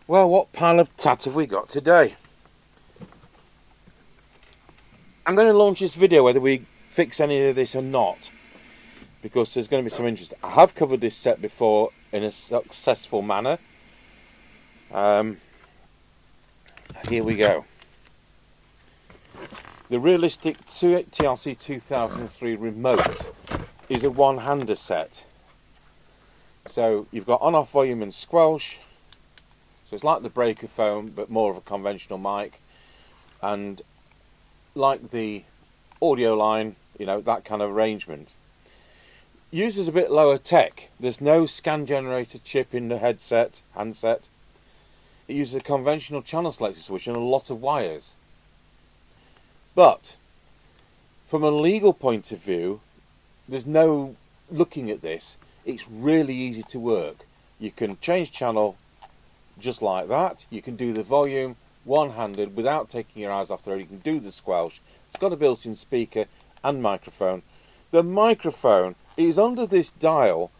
Well, what pile of tat have we got today? I'm going to launch this video whether we fix any of this or not, because there's going to be some interest. I have covered this set before in a successful manner. Here we go. The realistic TRC2003 remote is a one-hander set. So you've got on-off volume and squelch. So it's like the breaker phone, but more of a conventional mic. And like the audio line, you know, that kind of arrangement. Uses a bit lower tech. There's no scan generator chip in the handset. It uses a conventional channel selector switch and a lot of wires. But from a legal point of view, there's no looking at this. It's really easy to work. You can change channel just like that. You can do the volume one-handed without taking your eyes off the road. You can do the squelch. It's got a built-in speaker and microphone. The microphone is under this dial.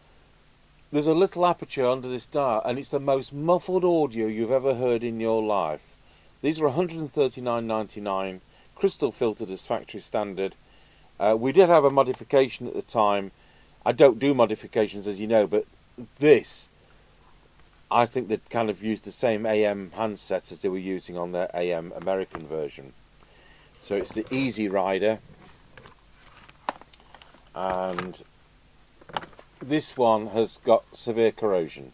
There's a little aperture under this dial, and it's the most muffled audio you've ever heard in your life. These are $139.99, crystal filtered as factory standard. We did have a modification at the time. I don't do modifications, as you know, but this, I think they'd kind of used the same AM handset as they were using on their AM American version. So it's the Easy Rider, and this one has got severe corrosion.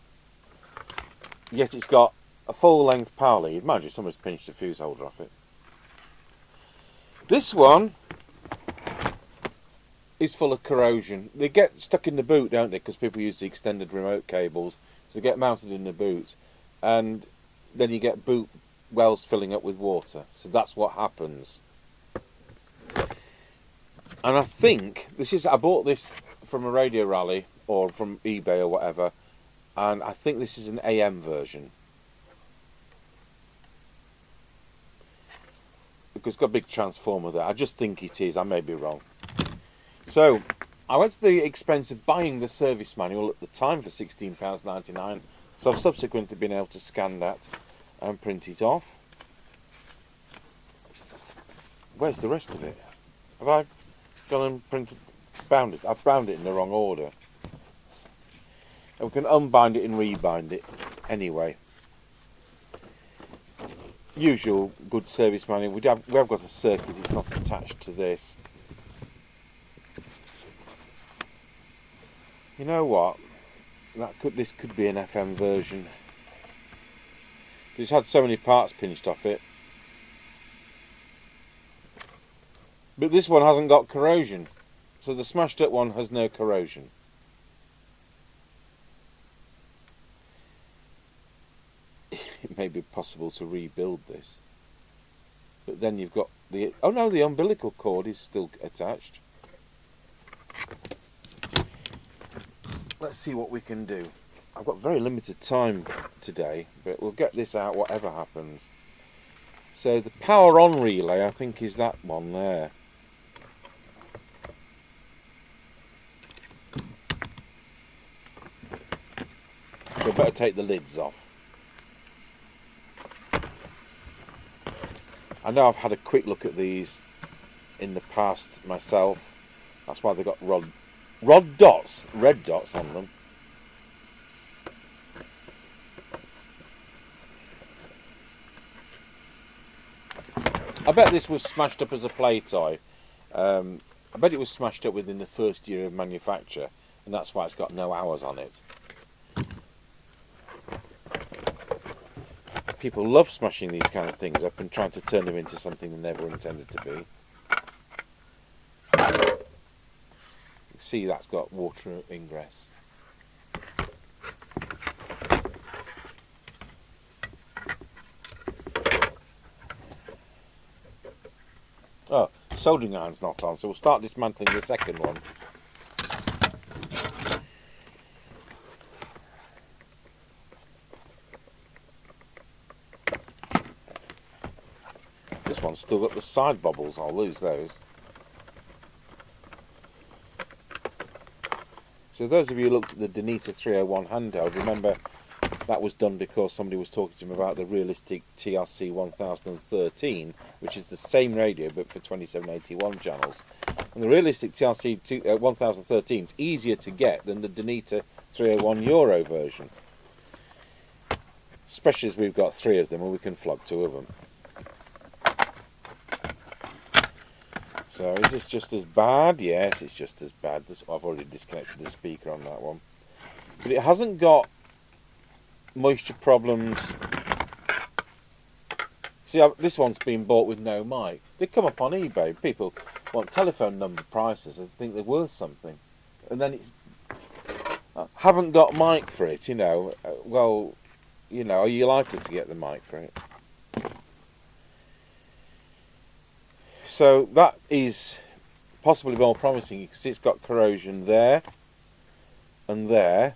Yet it's got a full-length power lead. Mind you, someone's pinched the fuse holder off it. This one is full of corrosion. They get stuck in the boot, don't they? Because people use the extended remote cables. So they get mounted in the boot, and then you get boot wells filling up with water. So that's what happens. And I think this is, I bought this from a radio rally or from eBay or whatever, and I think this is an AM version. Because it's got a big transformer there. I just think it is, I may be wrong. So I went to the expense of buying the service manual at the time for £16.99, so I've subsequently been able to scan that and print it off. Where's the rest of it? Have I gone and bound it? I've bound it in the wrong order. And we can unbind it and rebind it anyway. Usual good service manual. We have got a circuit, it's not attached to this. You know what? This could be an FM version. It's had so many parts pinched off it. But this one hasn't got corrosion. So the smashed up one has no corrosion. It may be possible to rebuild this. But then you've got the... Oh no, the umbilical cord is still attached. Let's see what we can do. I've got very limited time today, but we'll get this out whatever happens. So the power on relay, I think, is that one there. So I better take the lids off. I know I've had a quick look at these in the past myself. That's why they've got red dots on them. I bet this was smashed up as a play toy. I bet it was smashed up within the first year of manufacture, and that's why it's got no hours on it. People love smashing these kind of things up and trying to turn them into something they never intended to be. See, that's got water ingress. Oh, soldering iron's not on, so we'll start dismantling the second one. This one's still got the side bobbles, I'll lose those. So those of you who looked at the Danita 301 handheld, remember That was done because somebody was talking to him about the realistic TRC2013, which is the same radio but for 2781 channels. And the realistic TRC1013 is easier to get than the Donita 301 Euro version. Especially as we've got 3 of them and we can flog 2 of them. So is this just as bad? Yes, it's just as bad. I've already disconnected the speaker on that one. But it hasn't got moisture problems. See, this one's been bought with no mic. They come up on eBay. People want telephone number prices and think they're worth something. And then it's... I haven't got mic for it, you know. Well, you know, are you likely to get the mic for it? So that is possibly more promising because it's got corrosion there and there.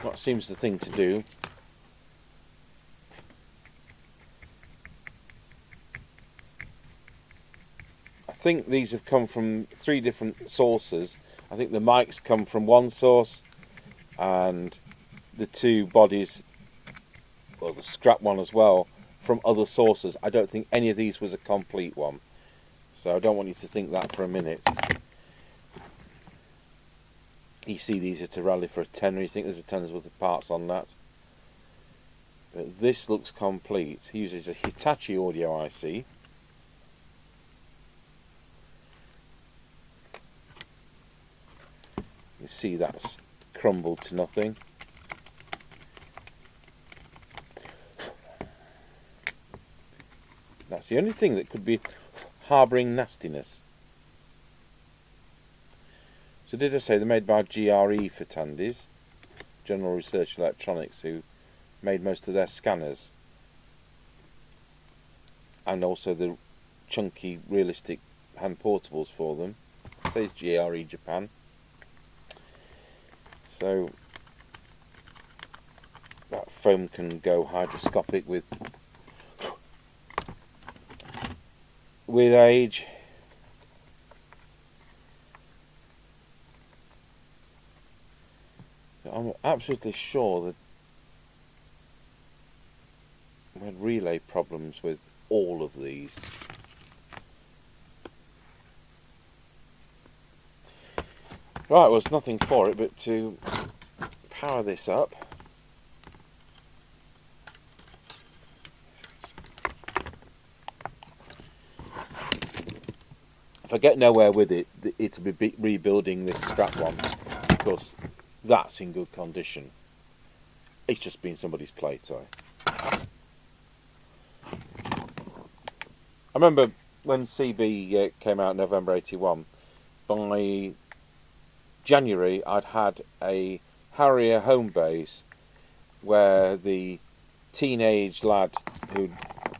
That seems the thing to do. I think these have come from 3 different sources. I think the mics come from one source and the 2 bodies, well, the scrap one as well, from other sources. I don't think any of these was a complete one. So I don't want you to think that for a minute. You see these at a rally for a tenner, you think there's a tenner's worth of parts on that. But this looks complete. He uses a Hitachi audio IC. You see that's crumbled to nothing. That's the only thing that could be harbouring nastiness. So did I say they're made by GRE for Tandy's, General Research Electronics, who made most of their scanners. And also the chunky, realistic hand portables for them. It says GRE Japan. So that foam can go hydroscopic with age. I'm absolutely sure that we had relay problems with all of these. Right, well, there's nothing for it but to power this up. If I get nowhere with it, it'll be rebuilding this scrap one, because that's in good condition. It's just been somebody's play toy. I remember when CB came out in November 81, by January I'd had a Harrier home base where the teenage lad who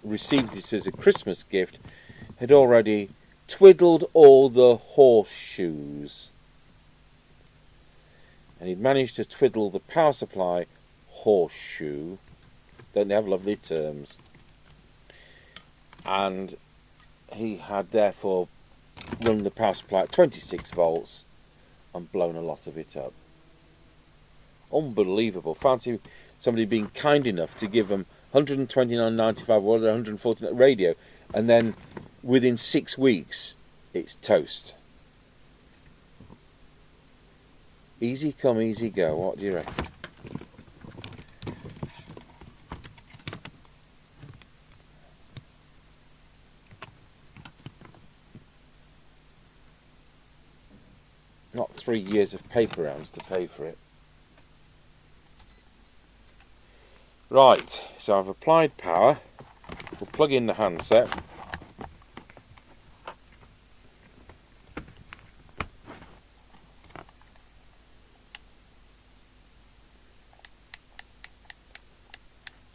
received this as a Christmas gift had already twiddled all the horseshoes. And he'd managed to twiddle the power supply horseshoe. Don't they have lovely terms? And he had therefore run the power supply at 26 volts and blown a lot of it up. Unbelievable. Fancy somebody being kind enough to give them 129.95 or 149 radio, and then within 6 weeks it's toast. Easy come, easy go. What do you reckon? Not 3 years of paper rounds to pay for it. Right, so I've applied power. plug in the handset.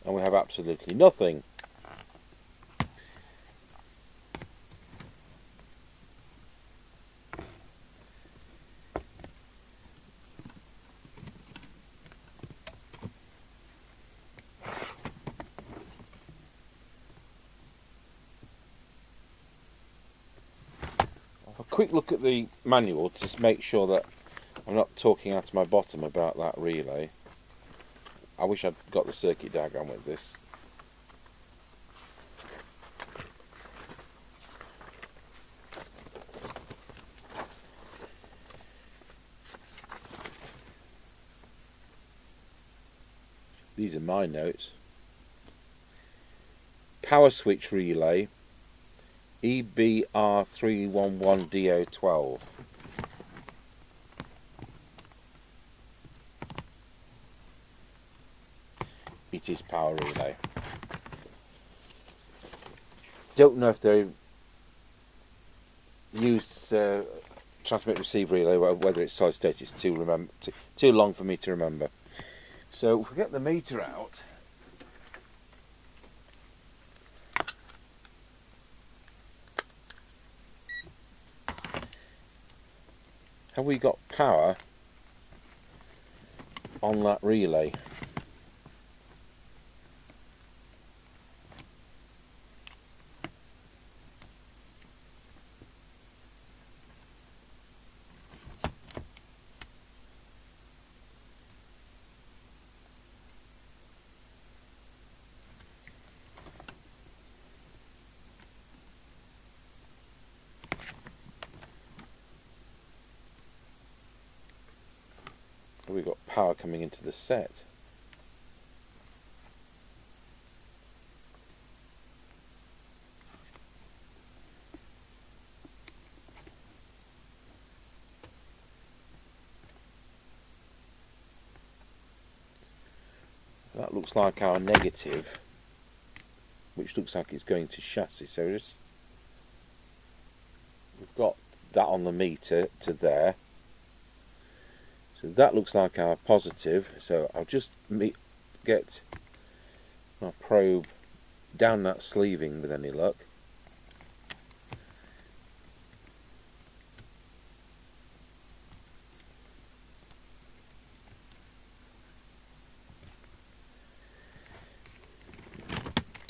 And we have absolutely nothing. A quick look at the manual to just make sure that I'm not talking out of my bottom about that relay. I wish I'd got the circuit diagram with this. These are my notes. Power switch relay EBR311DO12. It is power relay. Don't know if they use transmit receive relay, whether it's solid state. It's too long for me to remember. So if we get the meter out, have we got power on that relay? We've got power coming into the set. That looks like our negative, which looks like it's going to chassis. So we've got that on the meter to there. So that looks like our positive, so I'll just get my probe down that sleeving with any luck.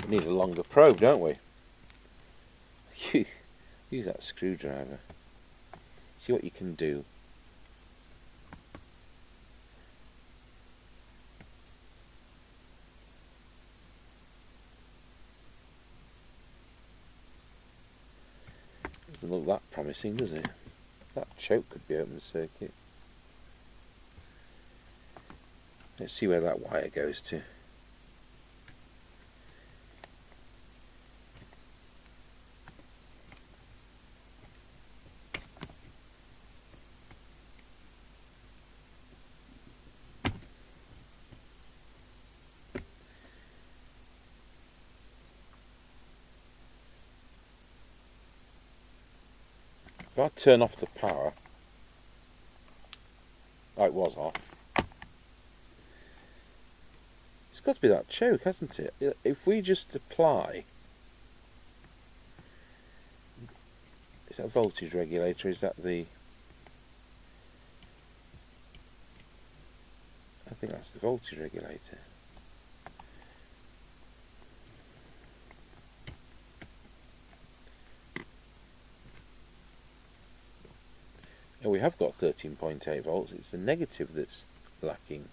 We need a longer probe, don't we? Use that screwdriver. See what you can do. Doesn't look that promising, does it? That choke could be open circuit. Let's see where that wire goes to. If I turn off the power, oh, it was off. It's got to be that choke, hasn't it? If we just apply, is that a voltage regulator? Is that the? I think that's the voltage regulator. Oh, we have got 13.8 volts. It's the negative that's lacking.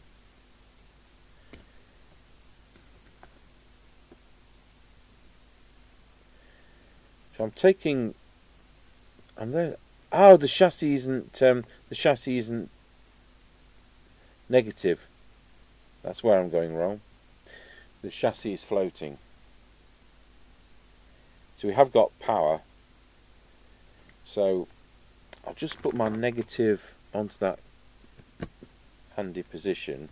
So I'm taking. I'm there. Oh, the chassis isn't. The chassis isn't negative. That's where I'm going wrong. The chassis is floating. So we have got power. So I'll just put my negative onto that handy position.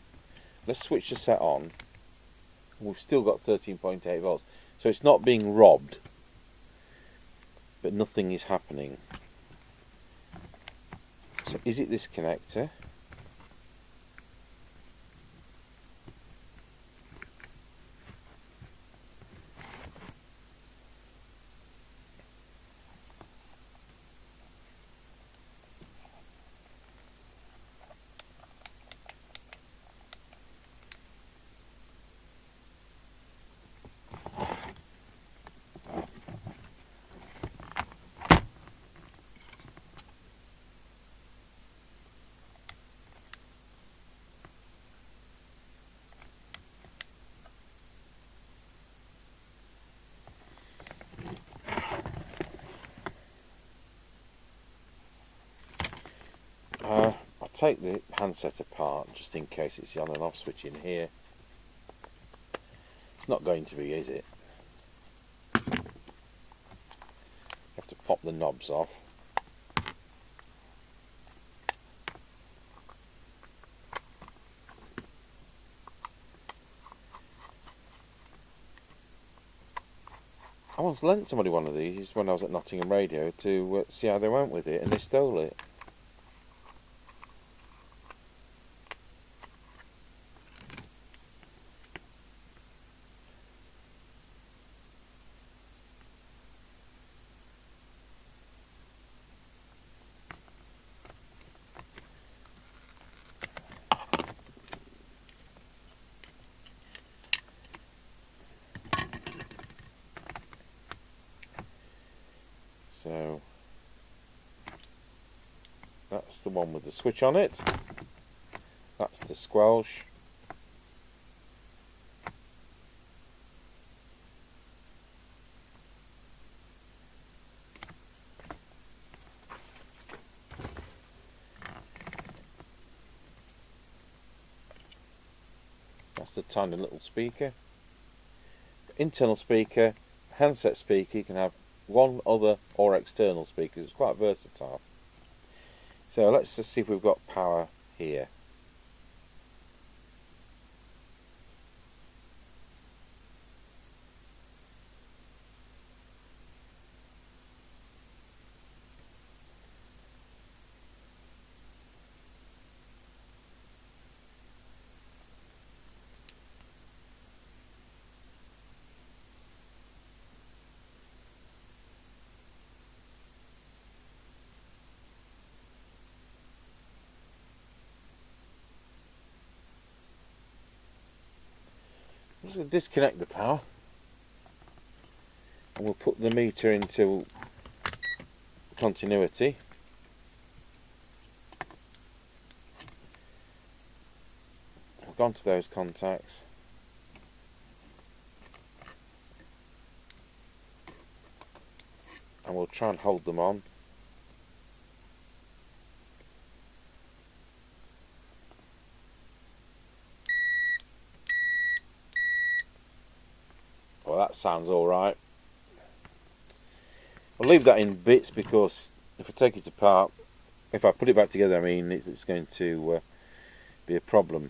Let's switch the set on. We've still got 13.8 volts. So it's not being robbed, but nothing is happening. So is it this connector? I'll take the handset apart just in case it's the on and off switch in here. It's not going to be, is it? You have to pop the knobs off. I once lent somebody one of these when I was at Nottingham Radio to see how they went with it, and they stole it. So that's the one with the switch on it. That's the squelch. That's the tiny little speaker. Internal speaker, handset speaker. You can have one other or external speakers. It's quite versatile. So let's just see if we've got power here. I'm just going to disconnect the power and we'll put the meter into continuity. We've gone to those contacts. And we'll try and hold them on. Well, that sounds alright. I'll leave that in bits because if I take it apart, if I put it back together, I mean, it's going to be a problem.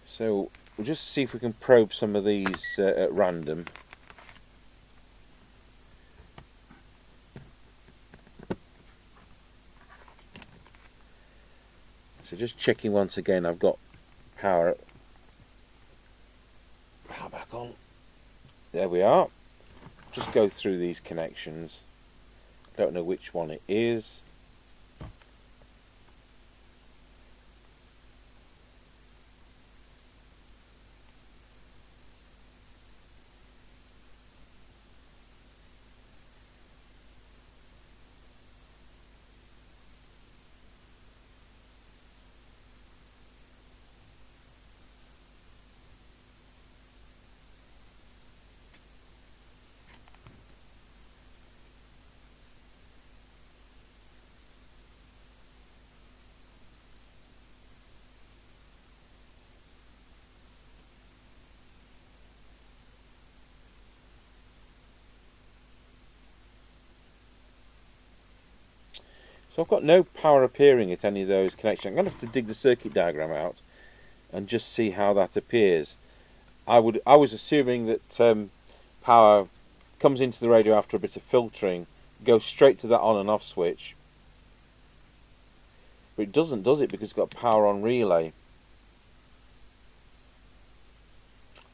So we'll just see if we can probe some of these at random. So just checking once again, I've got power back on. There we are. Just go through these connections. Don't know which one it is. So I've got no power appearing at any of those connections. I'm going to have to dig the circuit diagram out and just see how that appears. I was assuming that power comes into the radio after a bit of filtering, goes straight to that on and off switch. But it doesn't, does it? Because it's got power on relay.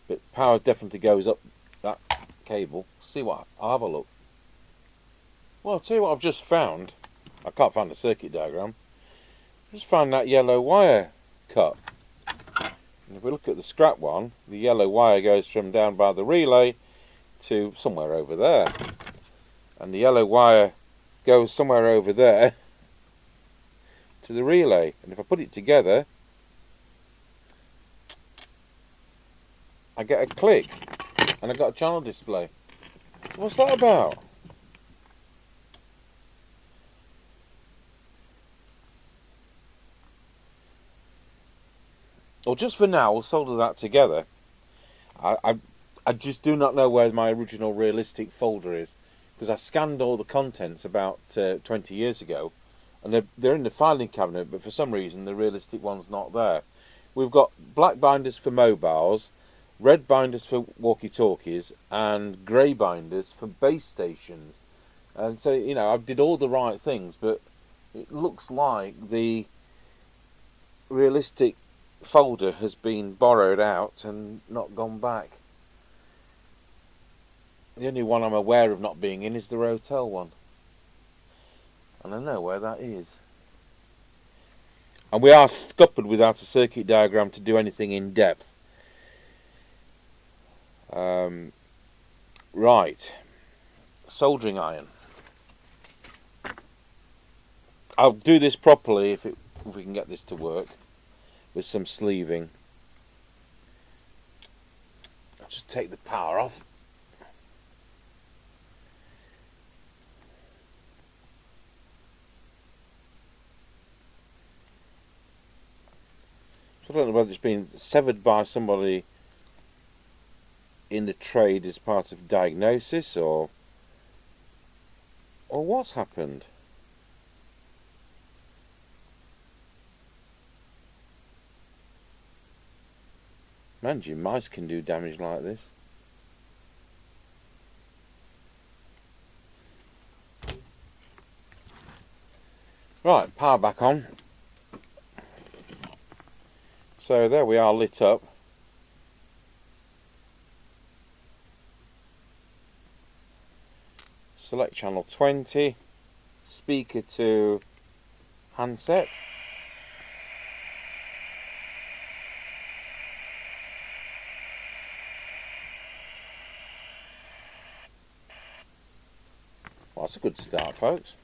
But power definitely goes up that cable. See what? I'll have a look. Well, I'll tell you what I've just found. I can't find the circuit diagram. I just found that yellow wire cut. And if we look at the scrap one, the yellow wire goes from down by the relay to somewhere over there. And the yellow wire goes somewhere over there to the relay. And if I put it together, I get a click. And I've got a channel display. What's that about? Well, just for now, we'll solder that together. I just do not know where my original realistic folder is, because I scanned all the contents about 20 years ago, and they're in the filing cabinet, but for some reason the realistic one's not there. We've got black binders for mobiles, red binders for walkie-talkies, and grey binders for base stations. And so, you know, I did all the right things, but it looks like the realistic folder has been borrowed out and not gone back. The only one I'm aware of not being in is the Rotel one, and I know where that is. And we are scuppered without a circuit diagram to do anything in depth. Right, soldering iron. I'll do this properly if we can get this to work, with some sleeving. I'll just take the power off. So I don't know whether it's been severed by somebody in the trade as part of diagnosis, or what's happened. Mind you, mice can do damage like this. Right, power back on. So there we are, lit up. Select channel 20, speaker to handset. Well, that's a good start, folks.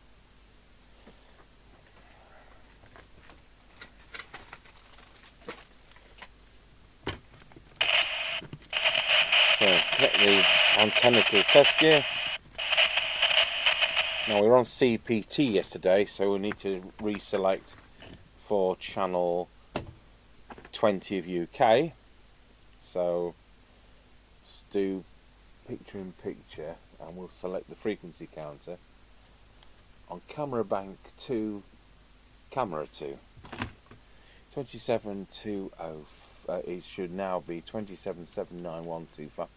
So, connect the antenna to the test gear. Now, we were on CPT yesterday, so we need to reselect for channel 20 of UK. So, let's do picture in picture, and we'll select the frequency counter on camera bank 2, camera 2. 27205, it should now be 2779125.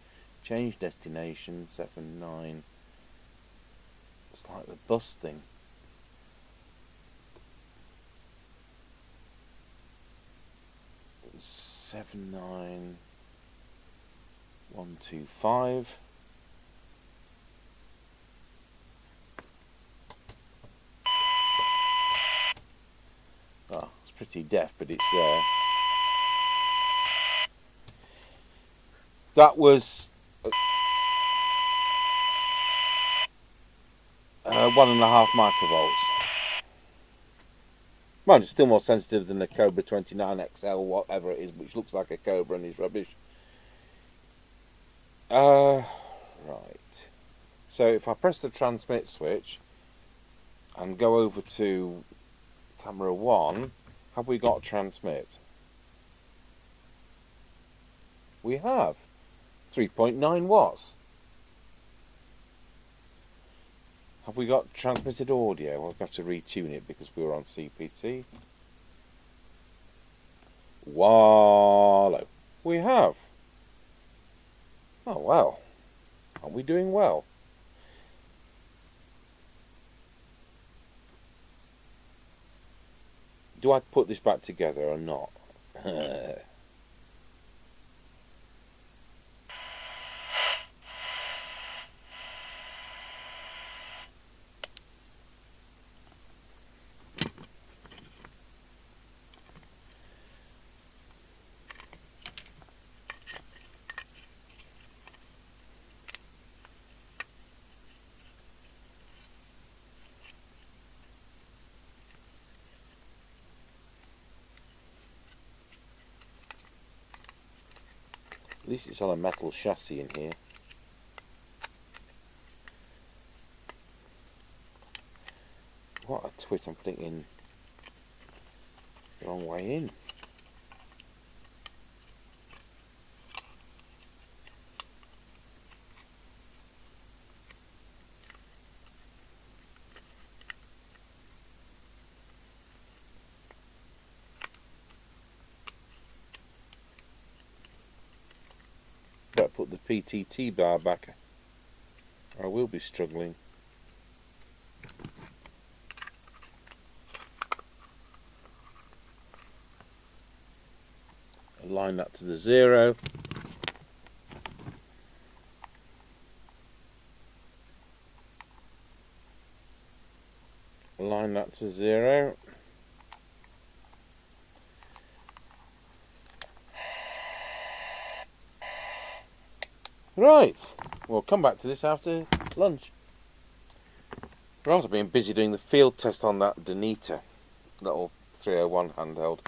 Change destination 79. It's like the bus thing. It's 79125. Oh, it's pretty deaf, but it's there. That was 1.5 microvolts. Well, it's still more sensitive than the Cobra 29XL, whatever it is, which looks like a Cobra and is rubbish. Right. So if I press the transmit switch and go over to camera 1, have we got transmit? We have 3.9 watts. Have we got transmitted audio? We'll have to retune it because we were on CPT. Wallow. We have. Oh well. Aren't we doing well? Do I put this back together or not? At least it's on a metal chassis in here. What a twit, I'm putting in the wrong way in. Better put the PTT bar back, or I will be struggling. Align that to the 0. Align that to 0. Right, we'll come back to this after lunch. Right, I've been busy doing the field test on that Danita, little 301 handheld.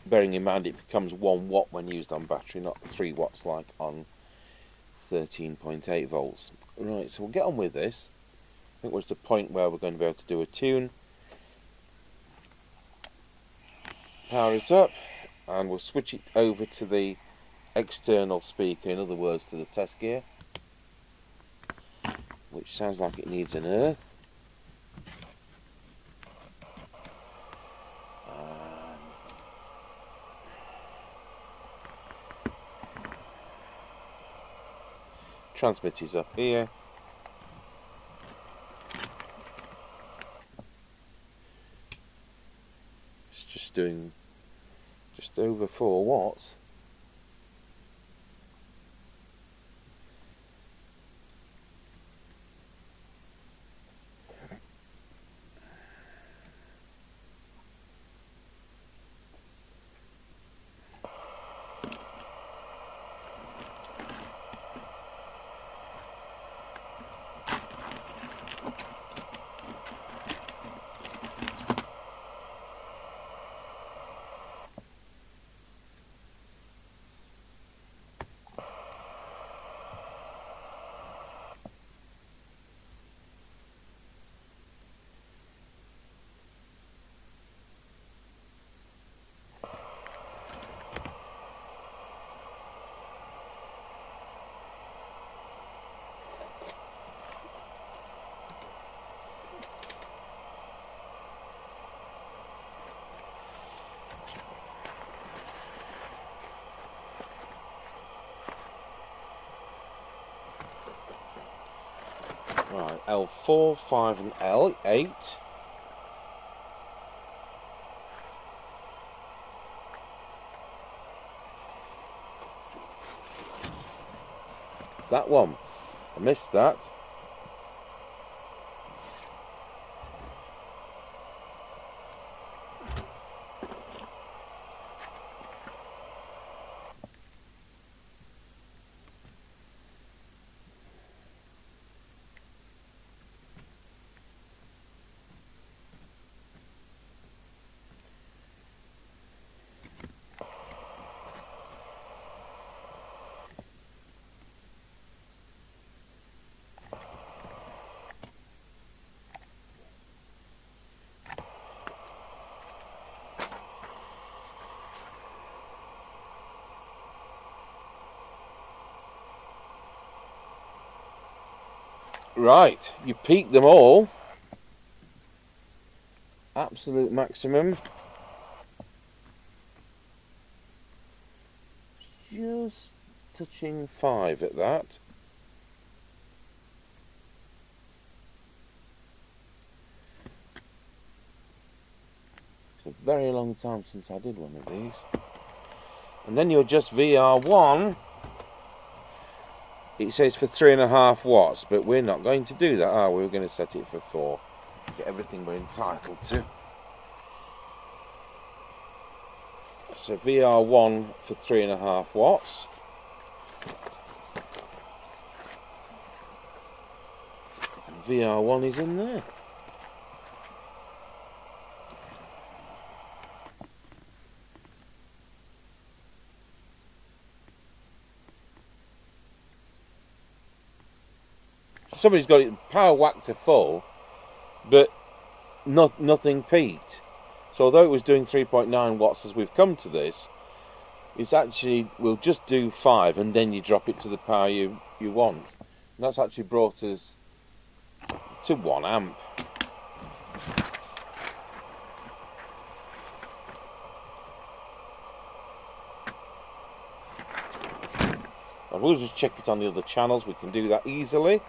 Bearing in mind it becomes 1 watt when used on battery, not 3 watts like on 13.8 volts. Right, so we'll get on with this. I think we're at the point where we're going to be able to do a tune. Power it up, and we'll switch it over to the external speaker, in other words to the test gear, which sounds like it needs an earth. Transmitter's up here. It's just doing just over 4 watts. Right, L4, 5 and L8. That one, I missed that. Right, you peak them all. Absolute maximum. Just touching 5 at that. It's a very long time since I did one of these. And then you adjust VR1. It says for 3.5 watts, but we're not going to do that, are we? We're going to set it for 4. Get everything we're entitled to. So VR1 for 3.5 watts. And VR1 is in there. Somebody's got it power whacked to full, but nothing peaked. So although it was doing 3.9 watts as we've come to this, it's actually, we'll just do 5 and then you drop it to the power you want. And that's actually brought us to 1 amp. And we'll just check it on the other channels, we can do that easily.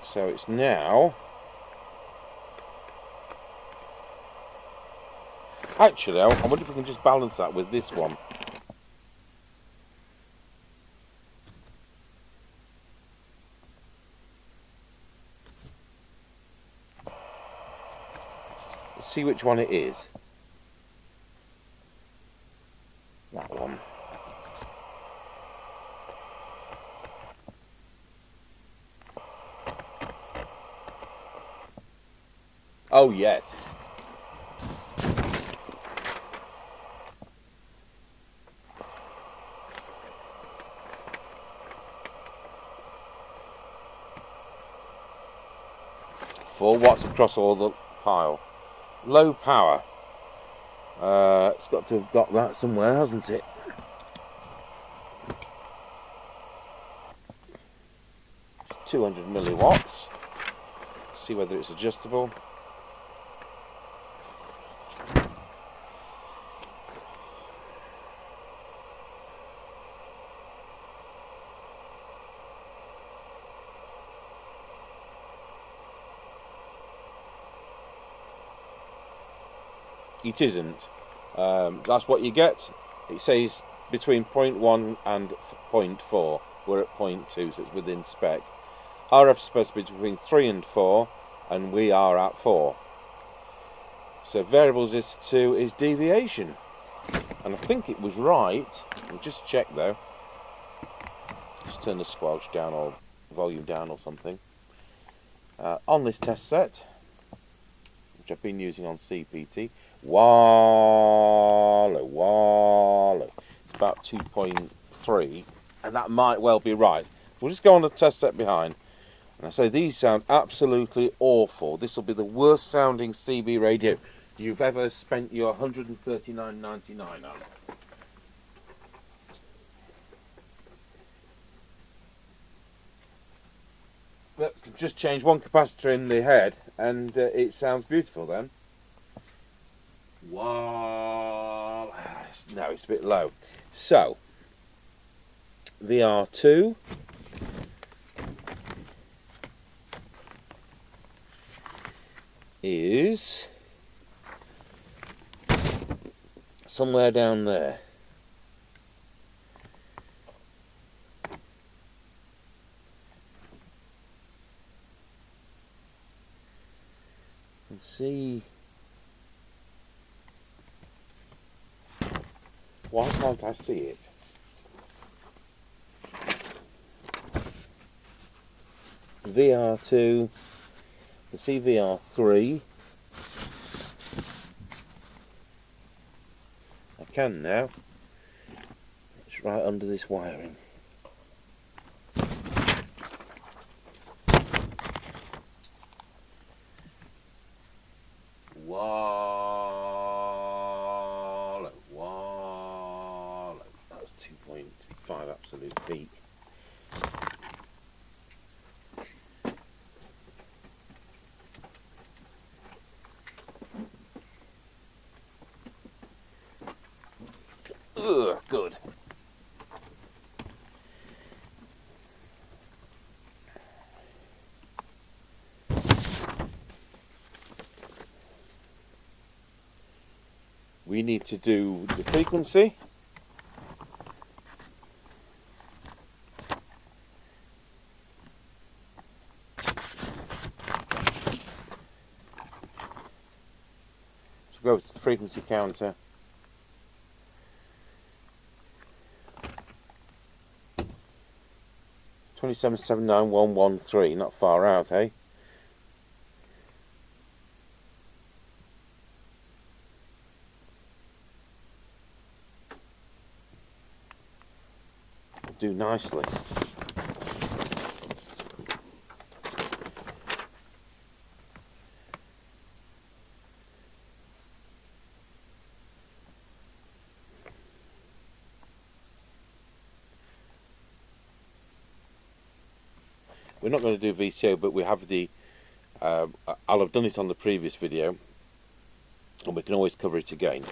So it's now, actually I wonder if we can just balance that with this one. Let's see which one it is. That one. Oh yes. Four watts across all the pile. Low power. It's got to have got that somewhere, hasn't it? It's 200 milliwatts. See whether it's adjustable. It isn't. That's what you get. It says between 0.1 and 0.4. We're at 0.2, so it's within spec. RF's supposed to be between 3 and 4, and we are at 4. So variables is 2 is deviation. And I think it was right. We'll just check though. Just turn the squelch down or volume down or something. On this test set, which I've been using on CPT, wallow. It's about 2.3, and that might well be right. We'll just go on the test set behind, and I say these sound absolutely awful. This will be the worst sounding CB radio you've ever spent your $139.99 on. But just change one capacitor in the head, and it sounds beautiful then. Wow, no, it's a bit low. So, VR2 is somewhere down there. Let's see. Why can't I see it? VR2, the VR3. I can now. It's right under this wiring. absolute peak. Ugh, good. We need to do the frequency. So go to the frequency counter. $27,79113, not far out, eh? Do nicely. We're not going to do VCO, but we have the I'll have done it on the previous video, and we can always cover it again,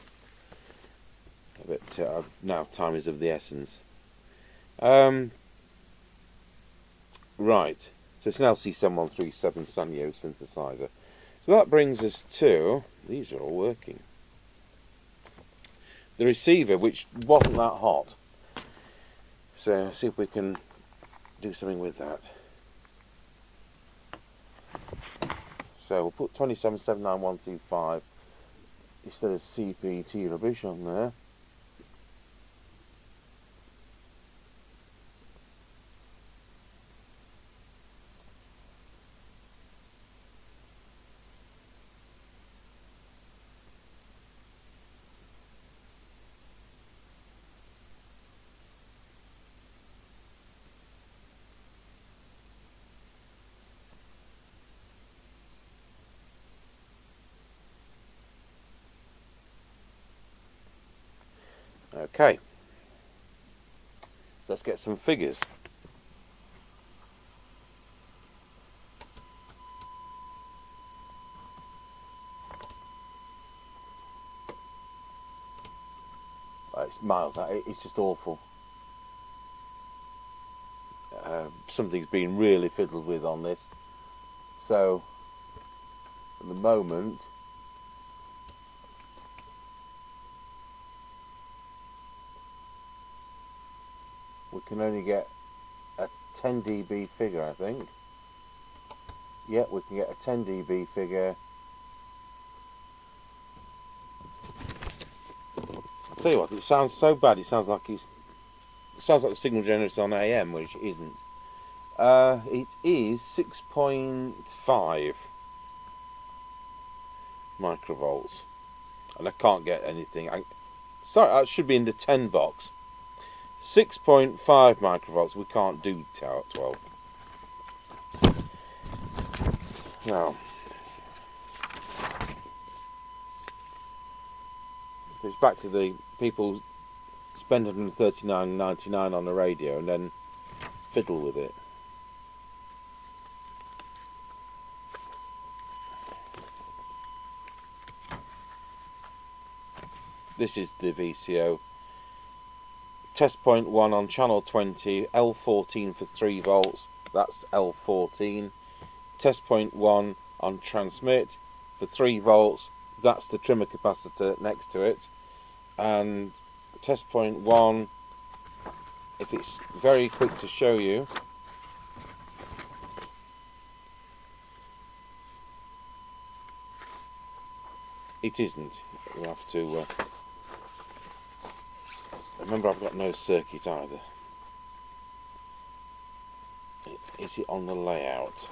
but now time is of the essence. Right, so it's an LC7137 Sanyo synthesizer. So that brings us to, these are all working, the receiver, which wasn't that hot. So let's see if we can do something with that. So we'll put 2779125 instead of CPT rubbish on there. Okay, let's get some figures. It's miles out, it's just awful. Something's been really fiddled with on this. So, at the moment, we can only get a 10 dB figure, I think. Yeah, we can get a 10 dB figure. I'll tell you what, it sounds so bad, it sounds like the signal generator on AM, which it isn't. It is 6.5 microvolts. And I can't get anything. Sorry, I should be in the 10 box. 6.5 microvolts, we can't do 12. Now, it's back to the people spend $139.99 on the radio and then fiddle with it. This is the VCO. Test point 1 on channel 20, L14 for 3 volts, that's L14. Test point 1 on transmit for 3 volts, that's the trimmer capacitor next to it. And test point 1, if it's very quick to show you, it isn't. You have to remember, I've got no circuit either. Is it on the layout?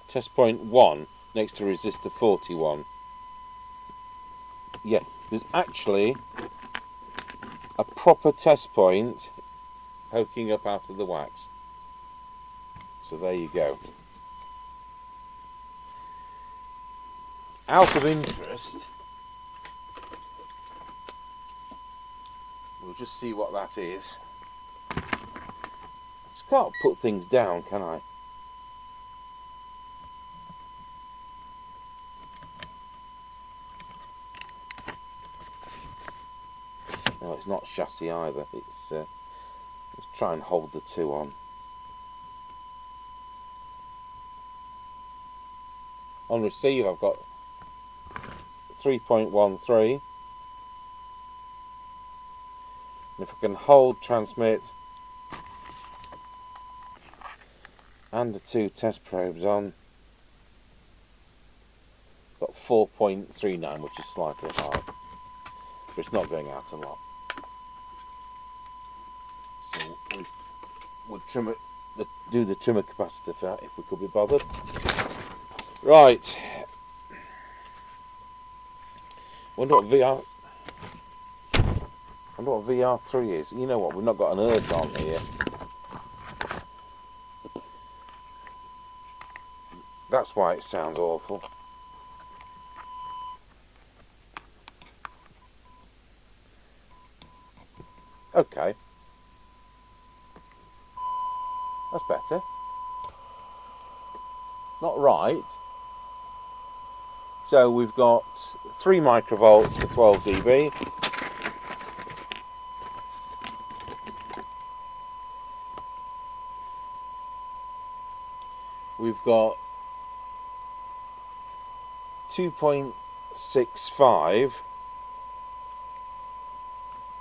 Test point 1 next to resistor 41. Yeah, there's actually a proper test point poking up out of the wax. So there you go. Out of interest, we'll just see what that is. Just can't put things down, can I? No, it's not chassis either. It's let's try and hold the two on. On receive, I've got 3.13, and if I can hold transmit and the two test probes on, got 4.39, which is slightly high, but it's not going out a lot. So we'll trim it, do the trimmer capacitor for that if we could be bothered. Right. Wonder what VR3 is. You know what? We've not got an urge on here. That's why it sounds awful. Okay. That's better. Not right. So we've got 3 microvolts for 12 dB. We've got 2.65.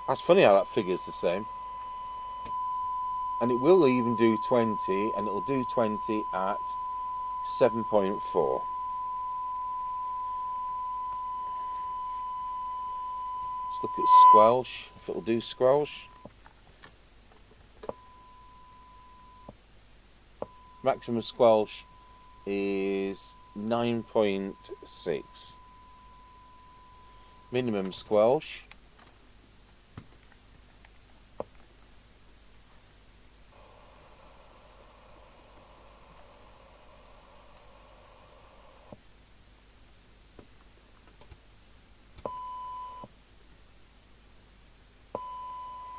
That's funny how that figure's the same. And it will even do 20, and it'll do 20 at 7.4. Let's look at squelch, if it'll do squelch. Maximum squelch is 9.6. Minimum squelch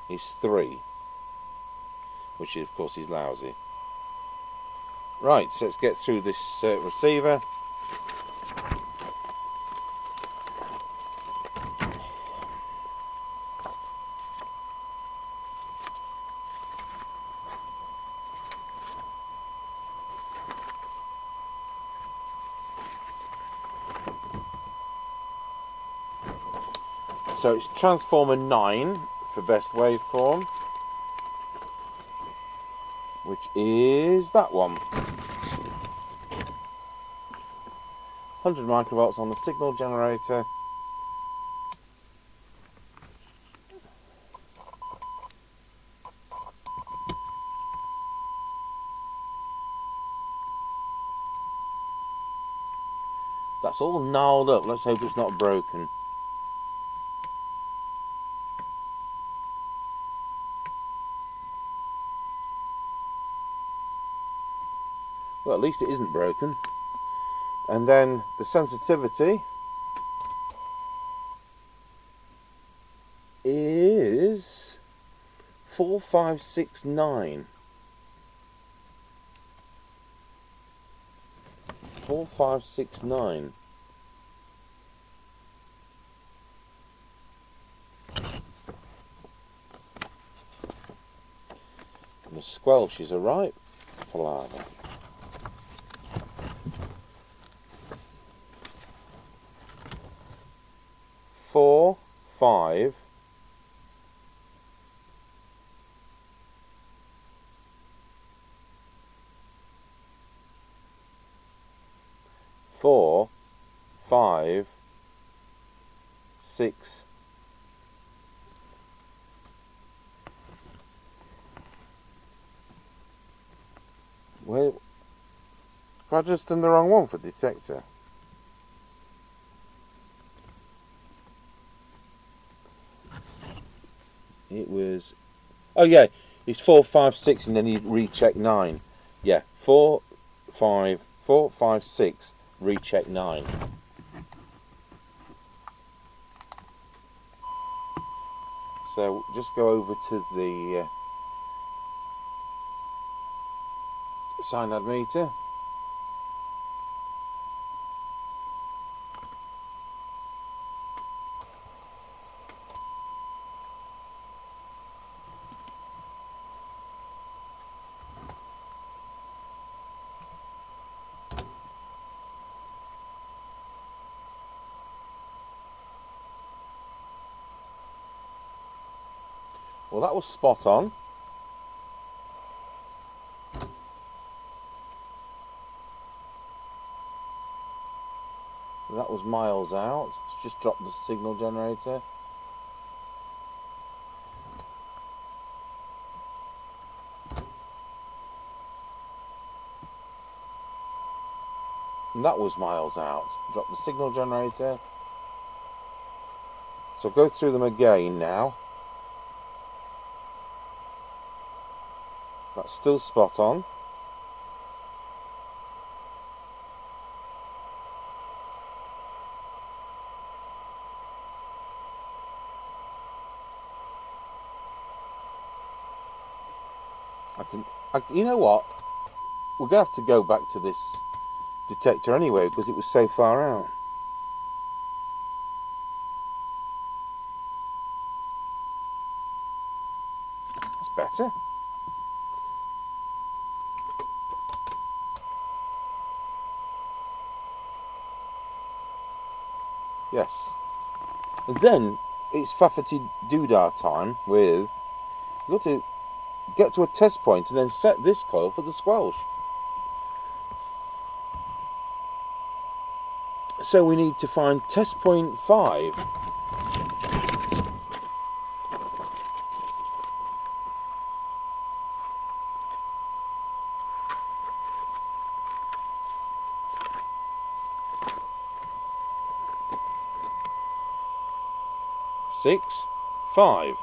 is 3, which of course is lousy. Right, so let's get through this receiver. So it's transformer 9 for best waveform, which is that one. 100 microvolts on the signal generator. That's all gnarled up. Let's hope it's not broken. Well, at least it isn't broken. And then the sensitivity is 4569. 4569. And the squelch is a right palaver. 4, 5, 4, 5, 6. Well, have I just done the wrong one for detector? It was, oh yeah, it's 4, 5, 6, and then you recheck 9. Yeah, 45456 recheck 9. So just go over to the SINAD meter. Well, that was spot on. That was miles out. Let's just drop the signal generator. And that was miles out. Drop the signal generator. So go through them again now. That's still spot on. You know what? We're going to have to go back to this detector anyway because it was so far out. That's better. Yes. And then it's faffety doodah time with, you've got to get to a test point and then set this coil for the squelch. So we need to find test point 5. Six, 5.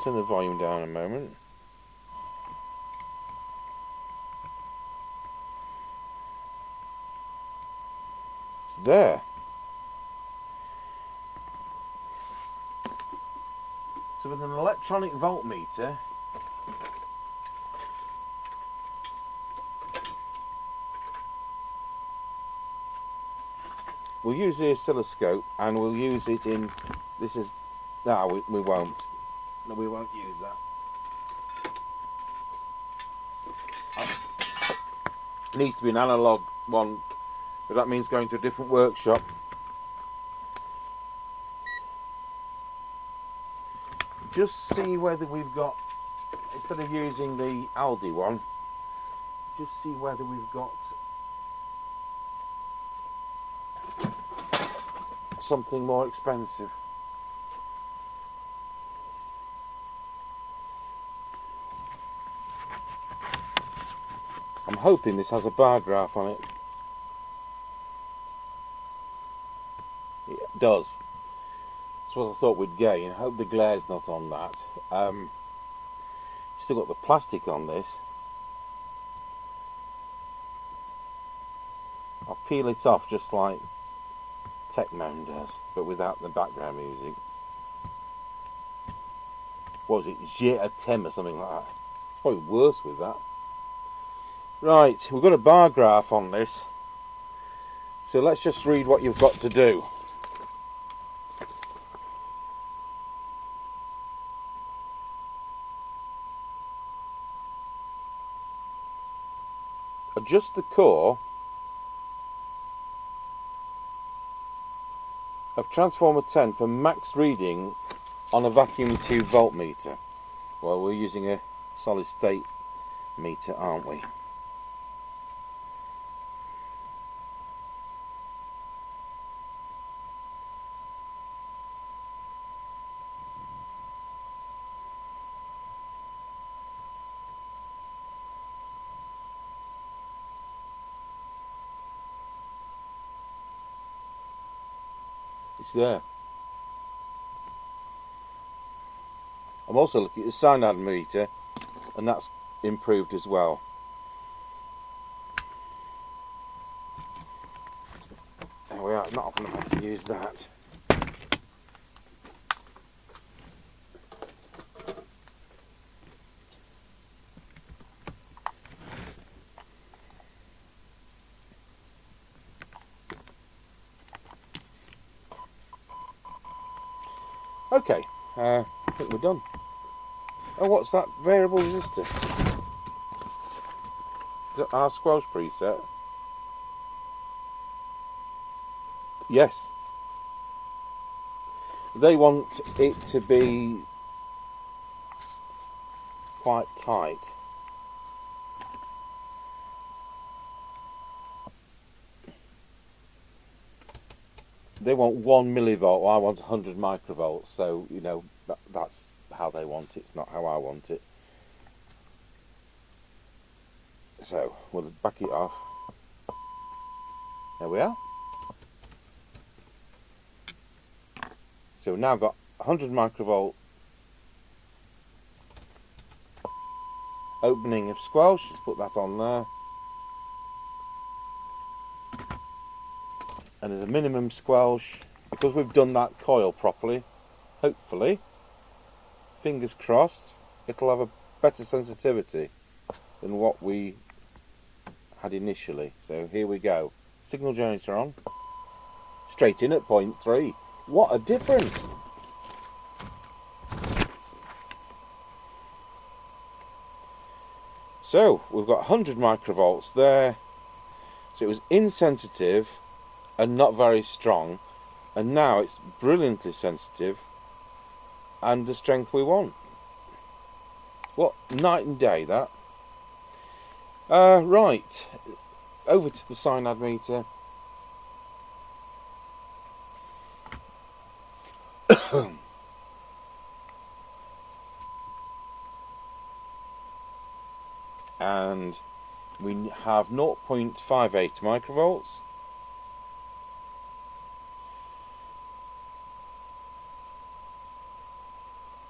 Turn the volume down a moment. It's there. So with an electronic voltmeter, we'll use the oscilloscope and we'll use it in, this is, no, we won't. No, we won't use that. It needs to be an analogue one, but that means going to a different workshop. Just see whether we've got, instead of using the Aldi one, just see whether we've got something more expensive. I'm hoping this has a bar graph on it. It does. That's what I thought we'd gain. I hope the glare's not on that. Still got the plastic on this. I'll peel it off just like Techman does, but without the background music. What was it? Je t'aime or something like that. It's probably worse with that. Right, we've got a bar graph on this, so let's just read what you've got to do. Adjust the core of transformer 10 for max reading on a vacuum tube voltmeter. Well, we're using a solid state meter, aren't we? It's there. I'm also looking at the SINAD meter, and that's improved as well. There we are. Not often had to use that. Okay, I think we're done. Oh, what's that variable resistor? Is that our squelch preset? Yes. They want it to be quite tight. They want 1 millivolt, well, I want 100 microvolts, so you know that's how they want it, it's not how I want it. So we'll back it off. There we are. So we've now got 100 microvolt opening of squelch. Let's put that on there. And as a minimum squelch, because we've done that coil properly, hopefully, fingers crossed, it'll have a better sensitivity than what we had initially. So here we go. Signal generator on. Straight in at 0.3. What a difference! So we've got 100 microvolts there. So it was insensitive and not very strong, and now it's brilliantly sensitive and the strength we want. What night and day that. Right, over to the SINAD meter. And we have 0.58 microvolts.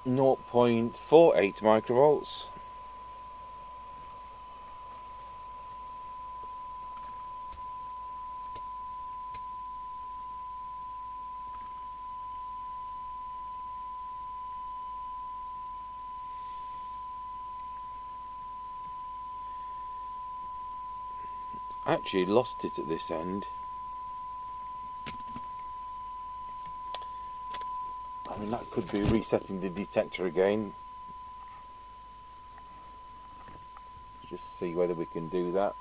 Zero 0.48 microvolts. Actually lost it at this end. I mean, that could be resetting the detector again. Just see whether we can do that.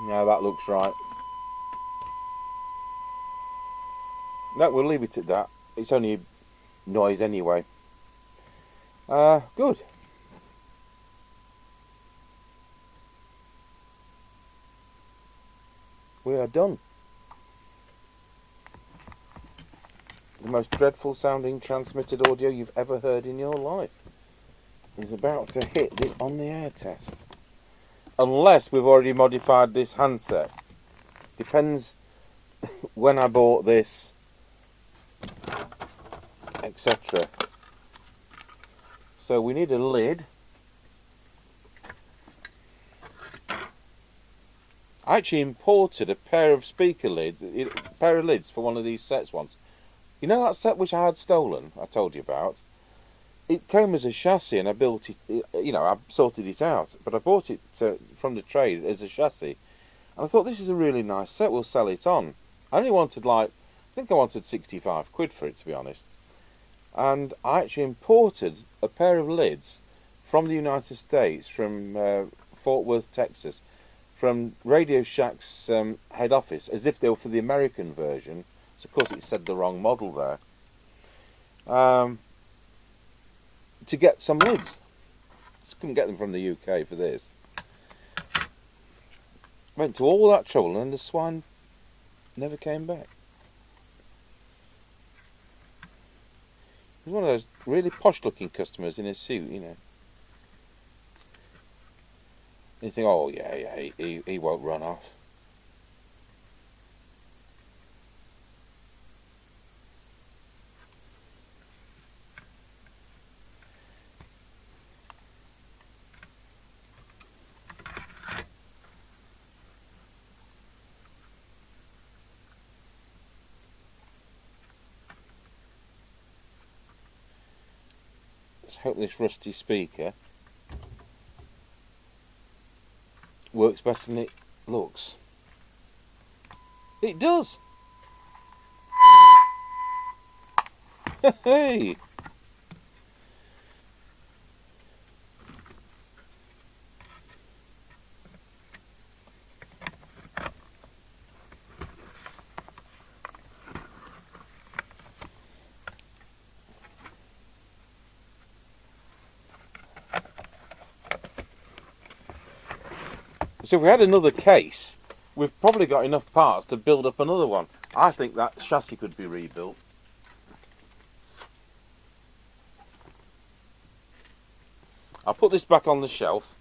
No, that looks right. No, we'll leave it at that. It's only noise anyway. Good. We are done. The most dreadful sounding transmitted audio you've ever heard in your life is about to hit it on the air test. Unless we've already modified this handset. Depends when I bought this, etc. So we need a lid. I actually imported a pair of lids for one of these sets once. You know that set which I had stolen, I told you about? It came as a chassis and I built it, you know, I sorted it out. But I bought it from the trade as a chassis. And I thought, this is a really nice set, we'll sell it on. I only wanted I think I wanted 65 quid for it, to be honest. And I actually imported a pair of lids from the United States, from Fort Worth, Texas, from Radio Shack's head office, as if they were for the American version. So of course it said the wrong model there. To get some lids. Just couldn't get them from the UK for this. Went to all that trouble and the swine never came back. He's one of those really posh looking customers in a suit, you know. You think, oh yeah, he won't run off. Let's hope this rusty speaker works better than it looks. It does! Hey! So if we had another case, we've probably got enough parts to build up another one. I think that chassis could be rebuilt. I'll put this back on the shelf.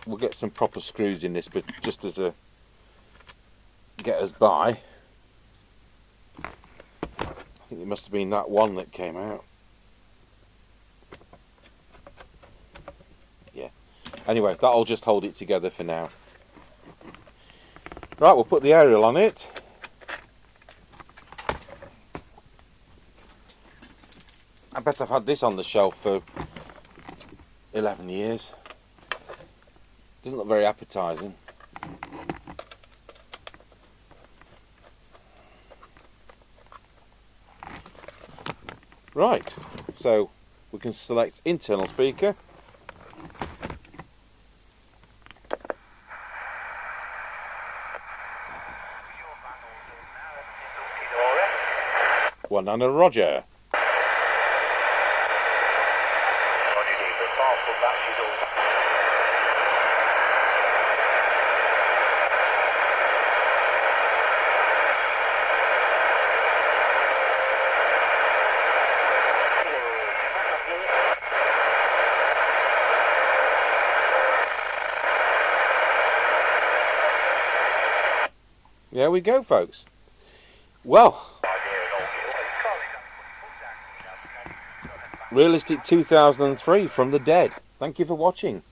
We'll get some proper screws in this, but just as a get us by. I think it must have been that one that came out. Yeah. Anyway, that'll just hold it together for now. Right, we'll put the aerial on it. I bet I've had this on the shelf for 11 years. Doesn't look very appetising. Right, so we can select internal speaker. One and a Roger. There we go, folks. Well, Realistic 2003 from the dead. Thank you for watching.